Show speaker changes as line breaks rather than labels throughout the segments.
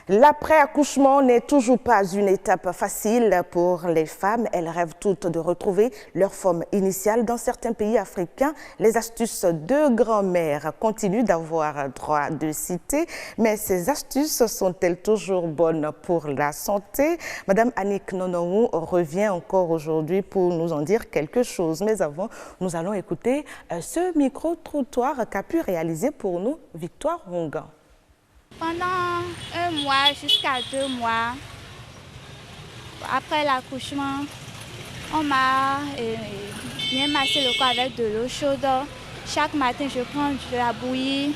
L'après-accouchement n'est toujours pas une étape facile pour les femmes. Elles rêvent toutes de retrouver leur forme initiale. Dans certains pays africains, les astuces de grand-mère continuent d'avoir droit de citer. Mais ces astuces sont-elles toujours bonnes pour la santé? Madame Annick Nonohou revient encore aujourd'hui pour nous en dire quelque chose. Mais avant, nous allons écouter ce micro-trottoir qu'a pu réaliser pour nous Victoire Rongan.
Pendant 1 mois jusqu'à 2 mois, après l'accouchement, on m'a bien massé le corps avec de l'eau chaude. Chaque matin, je prends de la bouillie,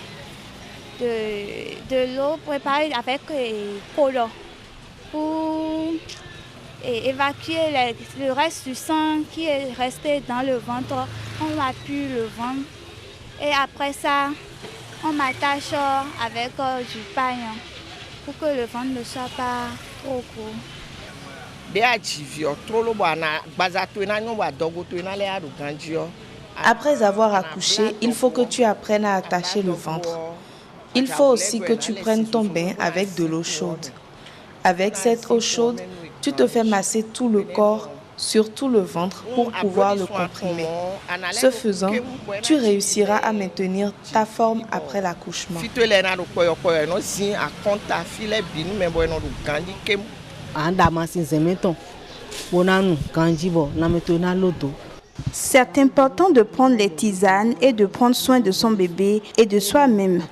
de l'eau préparée avec polo pour évacuer le reste du sang qui est resté dans le ventre. On appuie le ventre et après ça, on m'attache avec du paille pour que le ventre ne soit pas trop gros.
Après avoir accouché, il faut que tu apprennes à attacher le ventre. Il faut aussi que tu prennes ton bain avec de l'eau chaude. Avec cette eau chaude, tu te fais masser tout le corps, surtout le ventre, pour pouvoir le comprimer. Ce faisant, tu réussiras à maintenir ta forme après l'accouchement.
C'est important de prendre les tisanes et de prendre soin de son bébé et de soi-même.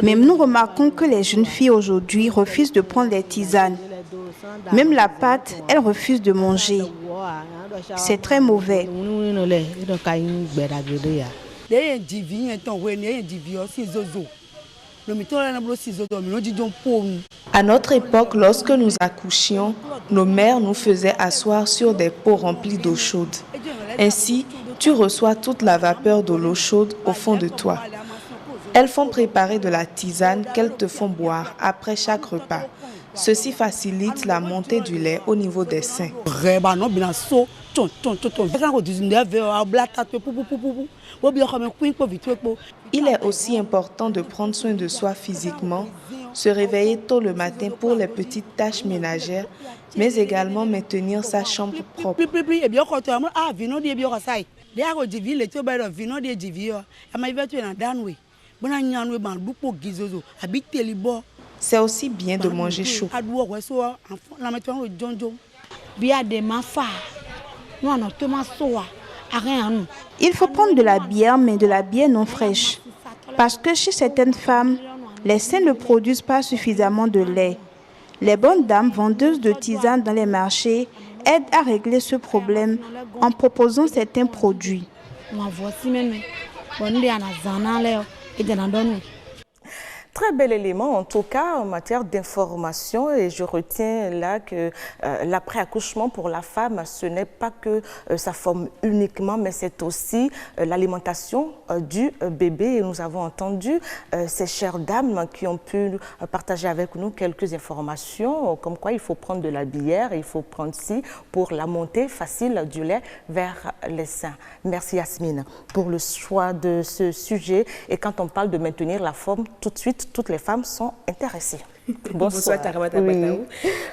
Même nous remarquons que les jeunes filles aujourd'hui refusent de prendre les tisanes. Même la pâte, elles refusent de manger. C'est très mauvais.
À notre époque, lorsque nous accouchions, nos mères nous faisaient asseoir sur des pots remplis d'eau chaude. Ainsi, tu reçois toute la vapeur de l'eau chaude au fond de toi. Elles font préparer de la tisane qu'elles te font boire après chaque repas. Ceci facilite la montée du lait au niveau des seins. Il est aussi important de prendre soin de soi physiquement, se réveiller tôt le matin pour les petites tâches ménagères, mais également maintenir sa chambre propre. C'est aussi bien de manger chaud.
Il faut prendre de la bière, mais de la bière non fraîche. Parce que chez certaines femmes, les seins ne produisent pas suffisamment de lait. Les bonnes dames vendeuses de tisanes dans les marchés aident à régler ce problème en proposant certains produits.
Très bel élément, en tout cas, en matière d'information. Et je retiens là que l'après-accouchement pour la femme, ce n'est pas que sa forme uniquement, mais c'est aussi l'alimentation du bébé. Et nous avons entendu ces chères dames qui ont pu partager avec nous quelques informations, comme quoi il faut prendre de la bière, il faut prendre ci pour la montée facile du lait vers les seins. Merci Yasmine pour le choix de ce sujet. Et quand on parle de maintenir la forme, tout de suite, toutes les femmes sont intéressées.
Bonsoir Taramata Bataou.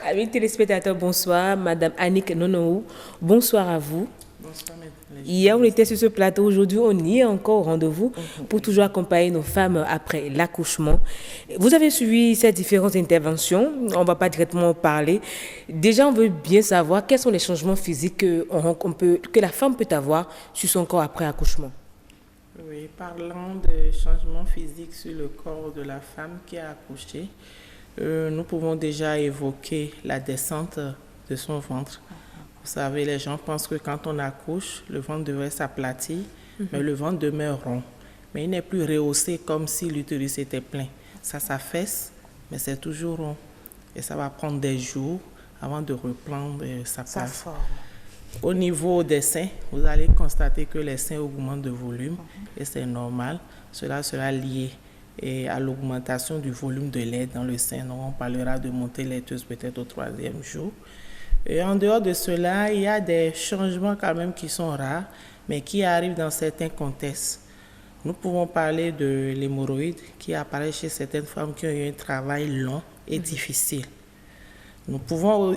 Amis téléspectateurs, bonsoir. Madame Annick Nonohou, bonsoir à vous. Bonsoir, hier, on était sur ce plateau. Aujourd'hui, on y est encore au rendez-vous pour toujours accompagner nos femmes après l'accouchement. Vous avez suivi ces différentes interventions. On ne va pas directement en parler. Déjà, on veut bien savoir quels sont les changements physiques que la femme peut avoir sur son corps après accouchement.
Oui, parlant de changements physiques sur le corps de la femme qui a accouché, nous pouvons déjà évoquer la descente de son ventre. Vous savez, les gens pensent que quand on accouche, le ventre devrait s'aplatir, mais le ventre demeure rond. Mais il n'est plus rehaussé comme si l'utérus était plein. Ça s'affaisse, mais c'est toujours rond. Et ça va prendre des jours avant de reprendre sa place. Au niveau des seins, vous allez constater que les seins augmentent de volume et c'est normal. Cela sera lié à l'augmentation du volume de lait dans le sein. Donc, on parlera de montée laiteuse peut-être au 3e jour. Et en dehors de cela, il y a des changements quand même qui sont rares, mais qui arrivent dans certains contextes. Nous pouvons parler de l'hémorroïde qui apparaît chez certaines femmes qui ont eu un travail long et difficile. Nous pouvons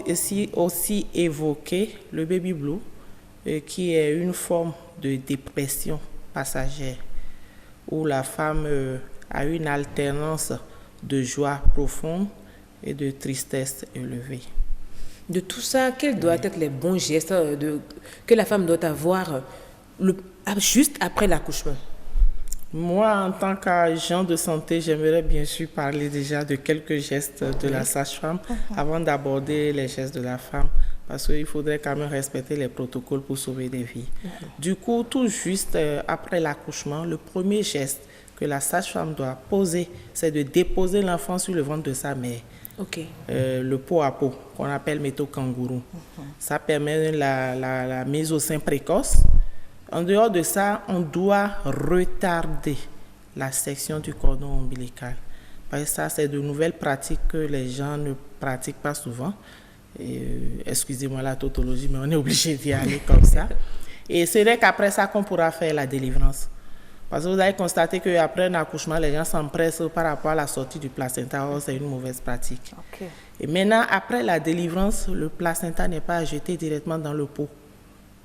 aussi évoquer le baby blue, qui est une forme de dépression passagère, où la femme a une alternance de joie profonde et de tristesse élevée.
De tout ça, quels doivent être les bons gestes que la femme doit avoir juste après l'accouchement?
Moi, en tant qu'agent de santé, j'aimerais bien sûr parler déjà de quelques gestes de la sage-femme avant d'aborder les gestes de la femme, parce qu'il faudrait quand même respecter les protocoles pour sauver des vies. Du coup, tout juste après l'accouchement, le premier geste que la sage-femme doit poser, c'est de déposer l'enfant sur le ventre de sa mère. Le pot à pot, qu'on appelle méthode kangourou. Ça permet la mise au sein précoce. En dehors de ça, on doit retarder la section du cordon ombilical. Parce que ça, c'est de nouvelles pratiques que les gens ne pratiquent pas souvent. Excusez-moi la tautologie, mais on est obligé d'y aller comme ça. Et c'est vrai qu'après ça qu'on pourra faire la délivrance. Parce que vous avez constaté qu'après un accouchement, les gens s'empressent par rapport à la sortie du placenta. Or, c'est une mauvaise pratique. Et maintenant, après la délivrance, le placenta n'est pas à jeter directement dans le pot.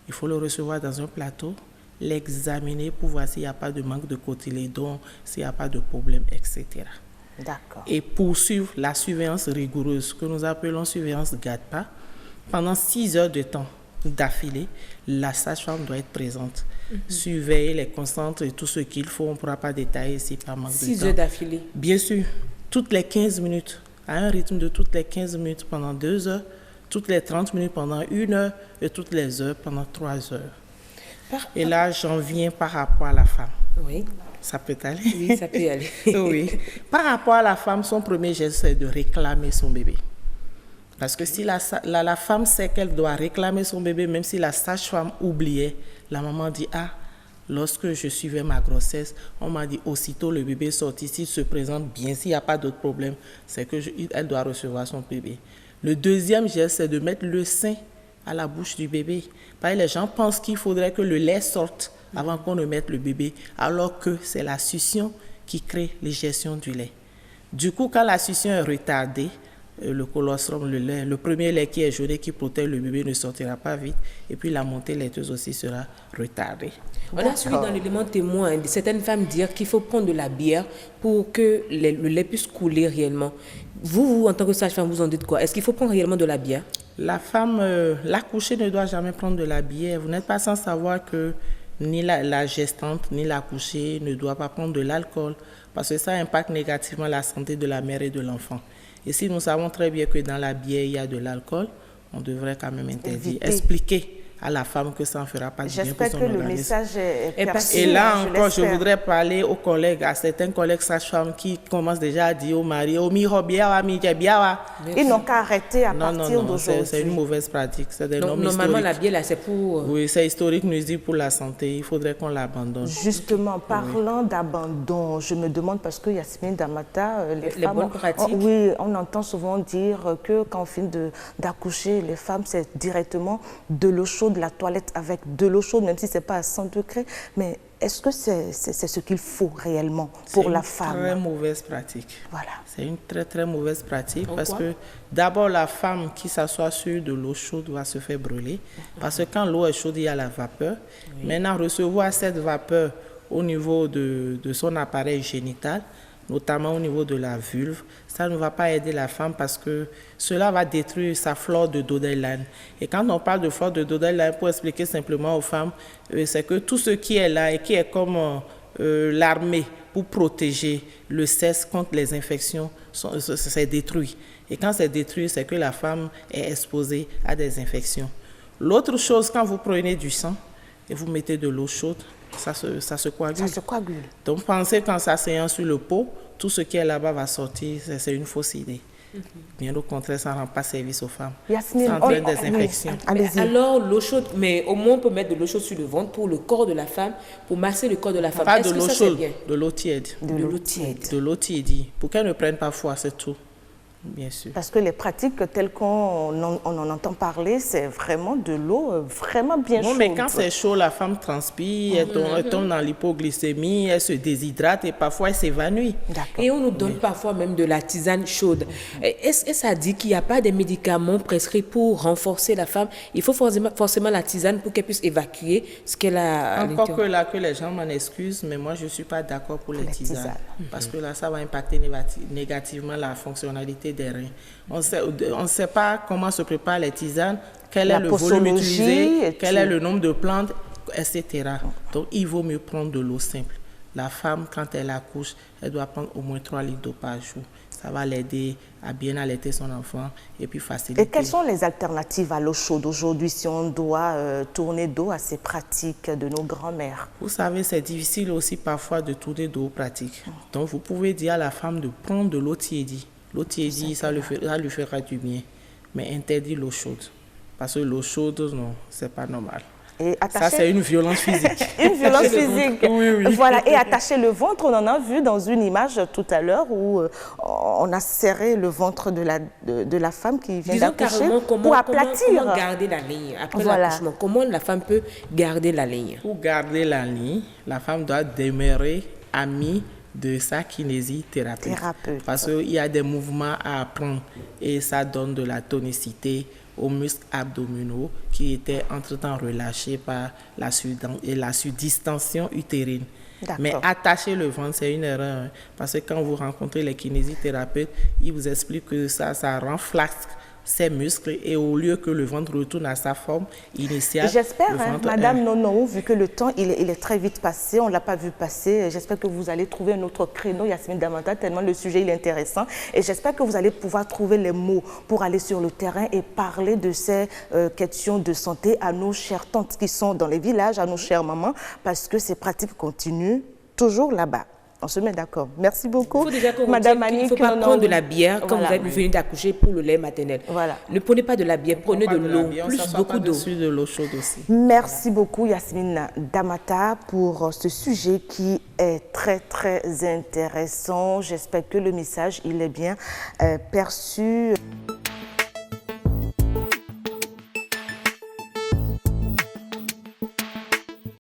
Il faut le recevoir dans un plateau, l'examiner pour voir s'il n'y a pas de manque de cotylédon, s'il n'y a pas de problème, etc.
D'accord.
Et poursuivre la surveillance rigoureuse, que nous appelons surveillance GADPA, pendant 6 heures de temps d'affilée, la sage-femme doit être présente. Surveiller les constantes et tout ce qu'il faut, on ne pourra pas détailler si par manque de temps.
6 heures d'affilée?
Bien sûr, toutes les 15 minutes, à un rythme de toutes les 15 minutes pendant 2 heures, toutes les 30 minutes pendant 1 heure et toutes les heures pendant 3 heures. Et là, j'en viens par rapport à la femme.
Oui.
Ça peut aller?
Oui, ça peut aller.
Oui. Par rapport à la femme, son premier geste, c'est de réclamer son bébé. Parce que si la femme sait qu'elle doit réclamer son bébé, même si la sage-femme oubliait, la maman dit « Ah, lorsque je suivais ma grossesse, on m'a dit aussitôt le bébé est sorti, s'il se présente bien, s'il n'y a pas d'autre problème, c'est qu'elle doit recevoir son bébé. » Le deuxième geste, c'est de mettre le sein à la bouche du bébé. Parce que les gens pensent qu'il faudrait que le lait sorte avant qu'on ne mette le bébé, alors que c'est la succion qui crée l'éjection du lait. Du coup, quand la succion est retardée, le colostrum, le premier lait qui est jaune, qui protège le bébé, ne sortira pas vite. Et puis la montée laiteuse aussi sera retardée.
On a suivi dans l'élément témoin de certaines femmes dire qu'il faut prendre de la bière pour que le lait puisse couler réellement. Vous, en tant que sage-femme, vous en dites quoi? Est-ce qu'il faut prendre réellement de la bière?
La femme, l'accouchée ne doit jamais prendre de la bière. Vous n'êtes pas sans savoir que ni la gestante, ni l'accouchée ne doit pas prendre de l'alcool, parce que ça impacte négativement la santé de la mère et de l'enfant. Et si nous savons très bien que dans la bière, il y a de l'alcool, on devrait quand même interdire, expliquer à la femme que ça ne fera pas du bien pour son organisme. J'espère que le message est perçu. Et là encore, je voudrais parler aux collègues, à certains collègues sages-femmes qui commencent déjà à dire au mari, « Oh, mi robia, mi jebia ».
Ils n'ont qu'à arrêter à partir d'aujourd'hui.
C'est une mauvaise pratique. C'est des normes
normalement,
historiques.
la bière, là, c'est pour...
Oui, c'est historique, nuisible pour la santé. Il faudrait qu'on l'abandonne.
Justement, parlant d'abandon, je me demande, parce que Yasmine Damata, les femmes...
bonnes pratiques.
Oui, on entend souvent dire que quand on finit d'accoucher, les femmes, c'est directement de l'eau chaude, de la toilette avec de l'eau chaude, même si ce n'est pas à 100 degrés. Mais est-ce que c'est ce qu'il faut réellement pour la femme?
C'est une très mauvaise pratique.
Voilà. C'est
une très, très mauvaise pratique.
Pourquoi?
Parce que d'abord, la femme qui s'assoit sur de l'eau chaude va se faire brûler. Parce que quand l'eau est chaude, il y a la vapeur. Oui. Maintenant, recevoir cette vapeur au niveau de son appareil génital, notamment au niveau de la vulve, ça ne va pas aider la femme parce que cela va détruire sa flore de Dodelane. Et quand on parle de flore de Dodelane, pour expliquer simplement aux femmes, c'est que tout ce qui est là et qui est comme l'armée pour protéger le cesse contre les infections, c'est détruit. Et quand c'est détruit, c'est que la femme est exposée à des infections. L'autre chose, quand vous prenez du sang et vous mettez de l'eau chaude, ça se coagule.
Ça se coagule.
Donc, pensez qu'en s'asseyant sur le pot, tout ce qui est là-bas va sortir, c'est une fausse idée. Bien au contraire, ça ne rend pas service aux femmes.
Yasmine,
ça entraîne des infections.
Allez-y. Alors, l'eau chaude, mais au moins on peut mettre de l'eau chaude sur le ventre pour le corps de la femme, pour masser le corps de la femme.
Pas de l'eau chaude, de l'eau tiède.
De l'eau tiède.
De l'eau tiède. Pour qu'elle ne prenne pas froid, c'est tout. Bien sûr.
Parce que les pratiques telles qu'on en entend parler, c'est vraiment de l'eau vraiment bien chaude.
Non, mais quand c'est chaud, la femme transpire, elle tombe dans l'hypoglycémie, elle se déshydrate et parfois elle s'évanouit.
Et on nous donne parfois même de la tisane chaude. Est-ce que ça dit qu'il n'y a pas de médicaments prescrits pour renforcer la femme? Il faut forcément la tisane pour qu'elle puisse évacuer ce qu'elle a à
Encore
l'intérieur.
que les gens m'en excusent, mais moi je ne suis pas d'accord pour les tisanes. Parce que là, ça va impacter négativement la fonctionnalité des reins. On ne sait pas comment se préparent les tisanes, quel est le volume utilisé, quel est le nombre de plantes, etc. Donc, il vaut mieux prendre de l'eau simple. La femme, quand elle accouche, elle doit prendre au moins 3 litres d'eau par jour. Ça va l'aider à bien allaiter son enfant et puis faciliter.
Et quelles sont les alternatives à l'eau chaude aujourd'hui si on doit tourner dos à ces pratiques de nos grands-mères?
Vous savez, c'est difficile aussi parfois de tourner dos aux pratiques. Donc, vous pouvez dire à la femme de prendre de l'eau tiédie. L'eau tiédie, ça lui fera du bien. Mais interdit l'eau chaude. Parce que l'eau chaude, non, c'est pas normal.
Et
ça, c'est une violence physique.
Une violence physique.
Oui.
Voilà. Et attacher le ventre, on en a vu dans une image tout à l'heure où on a serré le ventre de la femme qui vient d'accoucher pour aplatir.
Comment garder la ligne après l'accouchement? Comment la femme peut garder la ligne?
Pour garder la ligne, la femme doit demeurer amie de sa kinésithérapeute. Parce qu'il y a des mouvements à apprendre et ça donne de la tonicité aux muscles abdominaux qui étaient entre-temps relâchés par la surdistension utérine. Mais attacher le ventre, c'est une erreur. Parce que quand vous rencontrez les kinésithérapeutes, ils vous expliquent que ça renflasque ses muscles et au lieu que le ventre retourne à sa forme initiale.
J'espère, Madame Nono, vu que le temps il est très vite passé, on ne l'a pas vu passer, j'espère que vous allez trouver un autre créneau, Yasmine Damata, tellement le sujet il est intéressant. Et j'espère que vous allez pouvoir trouver les mots pour aller sur le terrain et parler de ces questions de santé à nos chères tantes qui sont dans les villages, à nos chères mamans, parce que ces pratiques continuent toujours là-bas. On se met d'accord. Merci beaucoup, Madame Annick.
Il ne faut pas prendre de la bière quand vous venez d'accoucher pour le lait maternel.
Voilà.
Ne prenez pas de la bière, prenez de l'eau, plus beaucoup d'eau.
De l'eau chaude aussi.
Merci beaucoup, Yasmine Damata, pour ce sujet qui est très, très intéressant. J'espère que le message, il est bien perçu.